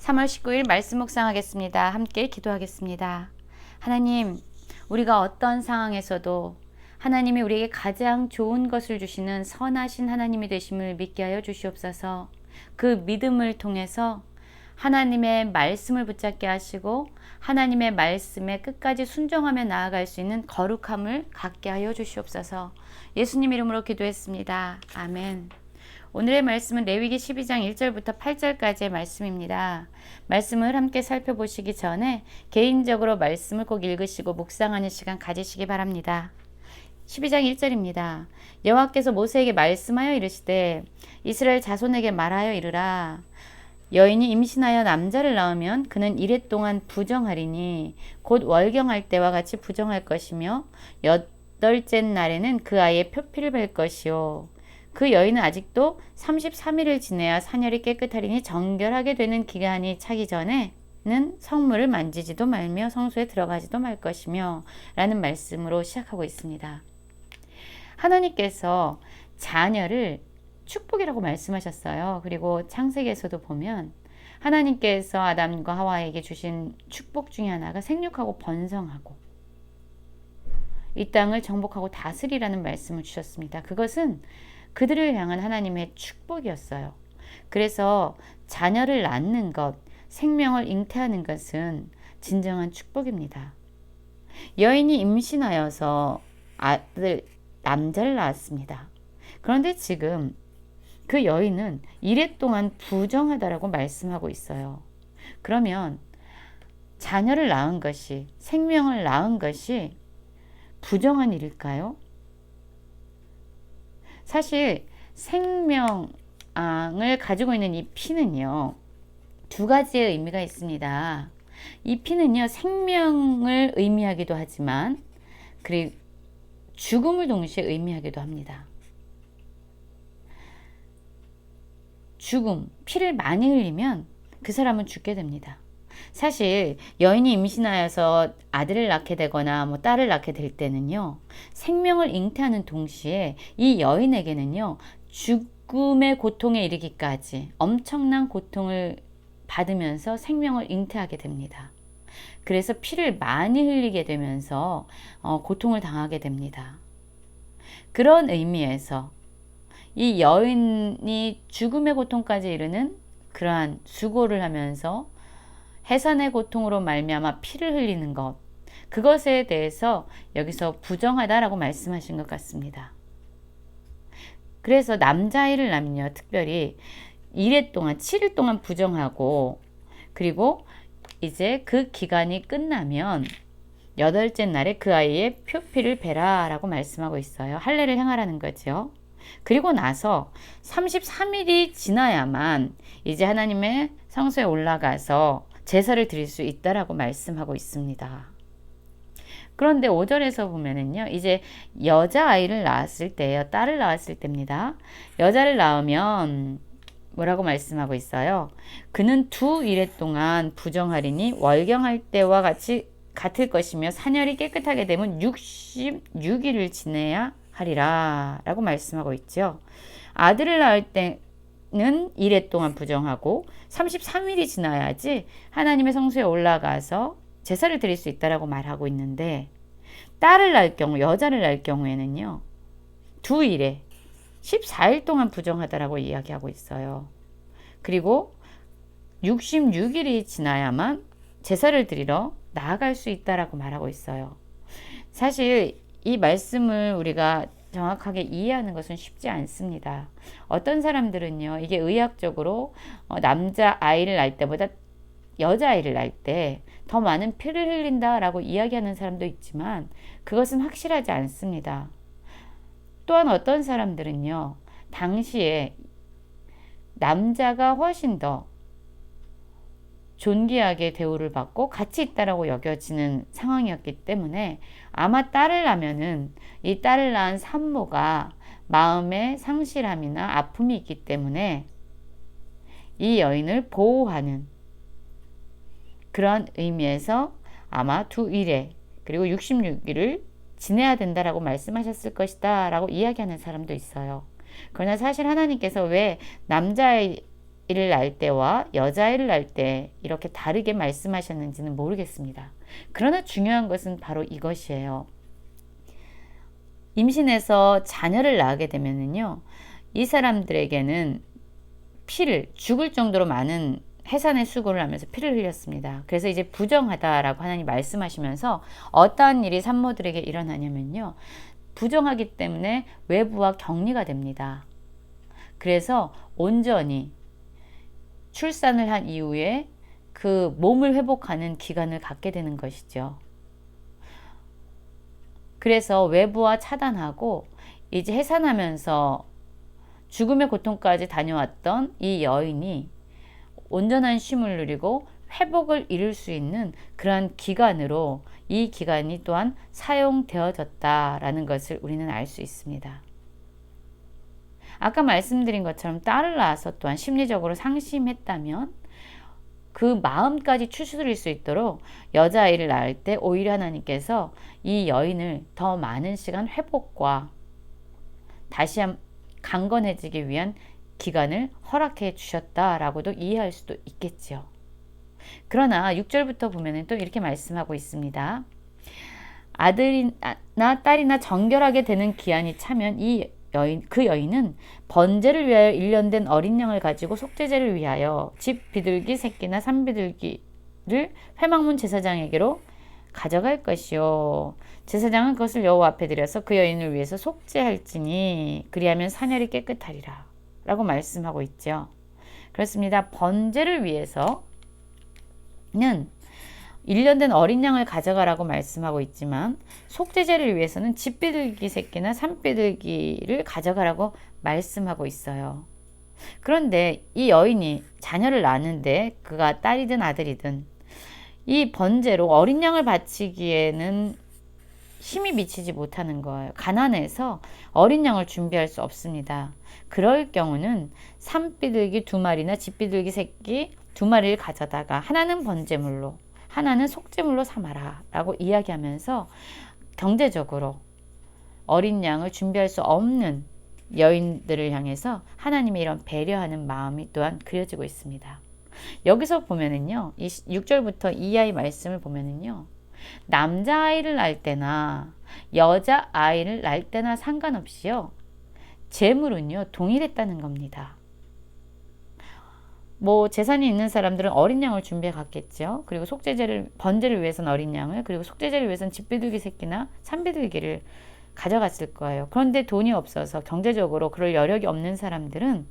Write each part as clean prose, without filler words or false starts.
3월 19일 말씀 묵상하겠습니다. 함께 기도하겠습니다. 하나님, 우리가 어떤 상황에서도 하나님이 우리에게 가장 좋은 것을 주시는 선하신 하나님이 되심을 믿게 하여 주시옵소서. 그 믿음을 통해서 하나님의 말씀을 붙잡게 하시고 하나님의 말씀에 끝까지 순종하며 나아갈 수 있는 거룩함을 갖게 하여 주시옵소서. 예수님 이름으로 기도했습니다. 아멘. 오늘의 말씀은 레위기 12장 1절부터 8절까지의 말씀입니다. 말씀을 함께 살펴보시기 전에 개인적으로 말씀을 꼭 읽으시고 묵상하는 시간 가지시기 바랍니다. 12장 1절입니다. 여호와께서 모세에게 말씀하여 이르시되 이스라엘 자손에게 말하여 이르라. 여인이 임신하여 남자를 낳으면 그는 이레 동안 부정하리니 곧 월경할 때와 같이 부정할 것이며 여덟째 날에는 그 아이의 표피를 뵐 것이요. 그 여인은 아직도 33일을 지내야 산열이 깨끗하리니 정결하게 되는 기간이 차기 전에는 성물을 만지지도 말며 성소에 들어가지도 말 것이며 라는 말씀으로 시작하고 있습니다. 하나님께서 자녀를 축복이라고 말씀하셨어요. 그리고 창세기에서도 보면 하나님께서 아담과 하와에게 주신 축복 중에 하나가 생육하고 번성하고 이 땅을 정복하고 다스리라는 말씀을 주셨습니다. 그것은 그들을 향한 하나님의 축복이었어요. 그래서 자녀를 낳는 것, 생명을 잉태하는 것은 진정한 축복입니다. 여인이 임신하여서 남자를 낳았습니다. 그런데 지금 그 여인은 이레 동안 부정하다라고 말씀하고 있어요. 그러면 자녀를 낳은 것이, 생명을 낳은 것이 부정한 일일까요? 사실 생명을 가지고 있는 이 피는요, 두 가지의 의미가 있습니다. 이 피는요, 생명을 의미하기도 하지만 그리고 죽음을 동시에 의미하기도 합니다. 죽음, 피를 많이 흘리면 그 사람은 죽게 됩니다. 사실 여인이 임신하여서 아들을 낳게 되거나 딸을 낳게 될 때는요, 생명을 잉태하는 동시에 이 여인에게는요, 죽음의 고통에 이르기까지 엄청난 고통을 받으면서 생명을 잉태하게 됩니다. 그래서 피를 많이 흘리게 되면서 고통을 당하게 됩니다. 그런 의미에서 이 여인이 죽음의 고통까지 이르는 그러한 수고를 하면서 해산의 고통으로 말미암아 피를 흘리는 것, 그것에 대해서 여기서 부정하다라고 말씀하신 것 같습니다. 그래서 남자아이를 낳으면요, 특별히 1회 동안 7일 동안 부정하고, 그리고 이제 그 기간이 끝나면 여덟째 날에 그 아이의 표피를 베라 라고 말씀하고 있어요. 할례를 행하라는 거죠. 그리고 나서 33일이 지나야만 이제 하나님의 성소에 올라가서 제사를 드릴 수 있다라고 말씀하고 있습니다. 그런데 5절에서 보면은요, 이제 여자아이를 낳았을 때예요. 딸을 낳았을 때입니다. 여자를 낳으면 뭐라고 말씀하고 있어요? 그는 두 일해 동안 부정하리니 월경할 때와 같을 것이며 산열이 깨끗하게 되면 66일을 지내야 하리라 라고 말씀하고 있죠. 아들을 낳을 때는 1회 동안 부정하고 33일이 지나야지 하나님의 성소에 올라가서 제사를 드릴 수 있다라고 말하고 있는데, 딸을 낳을 경우, 여자를 낳을 경우에는요, 두 일에 14일 동안 부정하다라고 이야기하고 있어요. 그리고 66일이 지나야만 제사를 드리러 나아갈 수 있다라고 말하고 있어요. 사실 이 말씀을 우리가 정확하게 이해하는 것은 쉽지 않습니다. 어떤 사람들은요, 이게 의학적으로 남자 아이를 낳을 때보다 여자 아이를 낳을 때 더 많은 피를 흘린다라고 이야기하는 사람도 있지만 그것은 확실하지 않습니다. 또한 어떤 사람들은요, 당시에 남자가 훨씬 더 존귀하게 대우를 받고 가치 있다라고 여겨지는 상황이었기 때문에 아마 딸을 낳으면은 이 딸을 낳은 산모가 마음의 상실함이나 아픔이 있기 때문에 이 여인을 보호하는 그런 의미에서 아마 두 일에 그리고 66일을 지내야 된다라고 말씀하셨을 것이다 라고 이야기하는 사람도 있어요. 그러나 사실 하나님께서 왜 남자의 남자아이를 낳을 때와 여자아이를 낳을 때 이렇게 다르게 말씀하셨는지는 모르겠습니다. 그러나 중요한 것은 바로 이것이에요. 임신해서 자녀를 낳게 되면은요, 이 사람들에게는 피를 죽을 정도로 많은 해산의 수고를 하면서 피를 흘렸습니다. 그래서 이제 부정하다라고 하나님 말씀하시면서 어떠한 일이 산모들에게 일어나냐면요, 부정하기 때문에 외부와 격리가 됩니다. 그래서 온전히 출산을 한 이후에 그 몸을 회복하는 기간을 갖게 되는 것이죠. 그래서 외부와 차단하고 이제 해산하면서 죽음의 고통까지 다녀왔던 이 여인이 온전한 쉼을 누리고 회복을 이룰 수 있는 그러한 기간으로 이 기간이 또한 사용되어졌다라는 것을 우리는 알 수 있습니다. 아까 말씀드린 것처럼 딸을 낳아서 또한 심리적으로 상심했다면 그 마음까지 추스릴 수 있도록 여자아이를 낳을 때 오히려 하나님께서 이 여인을 더 많은 시간 회복과 다시 강건해지기 위한 기간을 허락해 주셨다라고도 이해할 수도 있겠죠. 그러나 6절부터 보면 또 이렇게 말씀하고 있습니다. 아들이나 딸이나 정결하게 되는 기한이 차면 그 여인은 번제를 위하여 1년 된 어린 양을 가지고 속죄제를 위하여 집 비둘기 새끼나 산비둘기를 회막문 제사장에게로 가져갈 것이요. 제사장은 그것을 여호와 앞에 드려서 그 여인을 위해서 속죄할지니 그리하면 사녀리 깨끗하리라 라고 말씀하고 있죠. 그렇습니다. 번제를 위해서는 1년 된 어린 양을 가져가라고 말씀하고 있지만 속죄제를 위해서는 집비둘기 새끼나 산비둘기를 가져가라고 말씀하고 있어요. 그런데 이 여인이 자녀를 낳았는데 그가 딸이든 아들이든 이 번제로 어린 양을 바치기에는 힘이 미치지 못하는 거예요. 가난해서 어린 양을 준비할 수 없습니다. 그럴 경우는 산비둘기 2마리나 집비둘기 새끼 2마리를 가져다가 하나는 번제물로 하나는 속죄물로 삼아라 라고 이야기하면서 경제적으로 어린 양을 준비할 수 없는 여인들을 향해서 하나님의 이런 배려하는 마음이 또한 그려지고 있습니다. 여기서 보면은요, 이 6절부터 이하의 말씀을 보면은요, 남자아이를 낳을 때나 여자아이를 낳을 때나 상관없이요, 재물은요, 동일했다는 겁니다. 재산이 있는 사람들은 어린 양을 준비해 갔겠죠. 그리고 번제를 위해서는 어린 양을, 그리고 속죄제를 위해서는 집비둘기 새끼나 산비둘기를 가져갔을 거예요. 그런데 돈이 없어서 경제적으로 그럴 여력이 없는 사람들은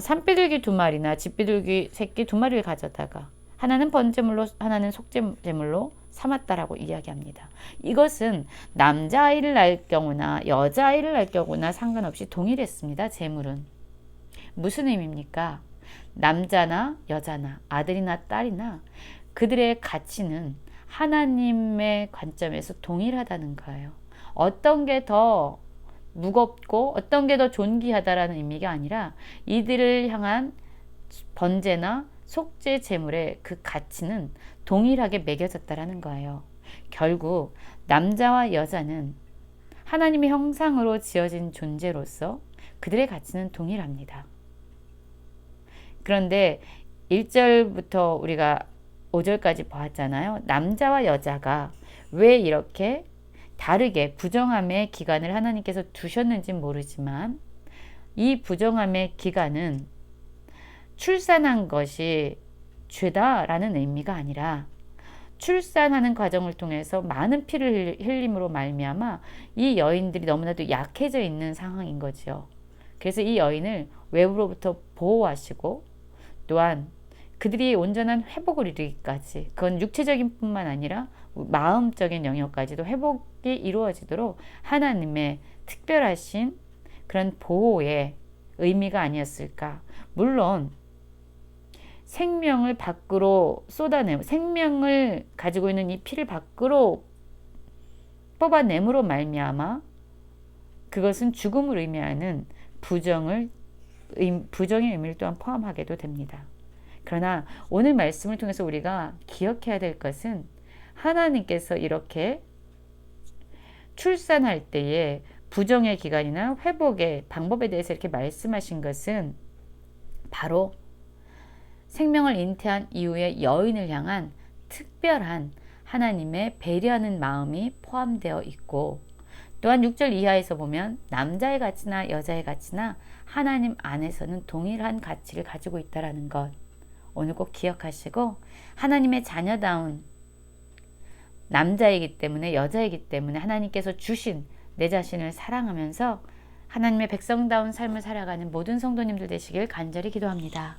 산비둘기 2마리나 집비둘기 새끼 2마리를 가져다가 하나는 번제물로 하나는 속죄제물로 삼았다라고 이야기합니다. 이것은 남자아이를 낳을 경우나 여자아이를 낳을 경우나 상관없이 동일했습니다. 재물은. 무슨 의미입니까? 남자나 여자나 아들이나 딸이나 그들의 가치는 하나님의 관점에서 동일하다는 거예요. 어떤 게 더 무겁고 어떤 게 더 존귀하다라는 의미가 아니라 이들을 향한 번제나 속죄 제물의 그 가치는 동일하게 매겨졌다라는 거예요. 결국 남자와 여자는 하나님의 형상으로 지어진 존재로서 그들의 가치는 동일합니다. 그런데 1절부터 우리가 5절까지 보았잖아요. 남자와 여자가 왜 이렇게 다르게 부정함의 기간을 하나님께서 두셨는지는 모르지만 이 부정함의 기간은 출산한 것이 죄다라는 의미가 아니라 출산하는 과정을 통해서 많은 피를 흘림으로 말미암아 이 여인들이 너무나도 약해져 있는 상황인 거죠. 그래서 이 여인을 외부로부터 보호하시고 또한 그들이 온전한 회복을 이루기까지, 그건 육체적인 뿐만 아니라 마음적인 영역까지도 회복이 이루어지도록 하나님의 특별하신 그런 보호의 의미가 아니었을까. 물론 생명을 밖으로 쏟아내고 생명을 가지고 있는 이 피를 밖으로 뽑아냄으로 말미암아 그것은 죽음을 의미하는 부정의 의미를 또한 포함하게도 됩니다. 그러나 오늘 말씀을 통해서 우리가 기억해야 될 것은 하나님께서 이렇게 출산할 때의 부정의 기간이나 회복의 방법에 대해서 이렇게 말씀하신 것은 바로 생명을 잉태한 이후에 여인을 향한 특별한 하나님의 배려하는 마음이 포함되어 있고, 또한 6절 이하에서 보면 남자의 가치나 여자의 가치나 하나님 안에서는 동일한 가치를 가지고 있다는 것 오늘 꼭 기억하시고, 하나님의 자녀다운 남자이기 때문에, 여자이기 때문에 하나님께서 주신 내 자신을 사랑하면서 하나님의 백성다운 삶을 살아가는 모든 성도님들 되시길 간절히 기도합니다.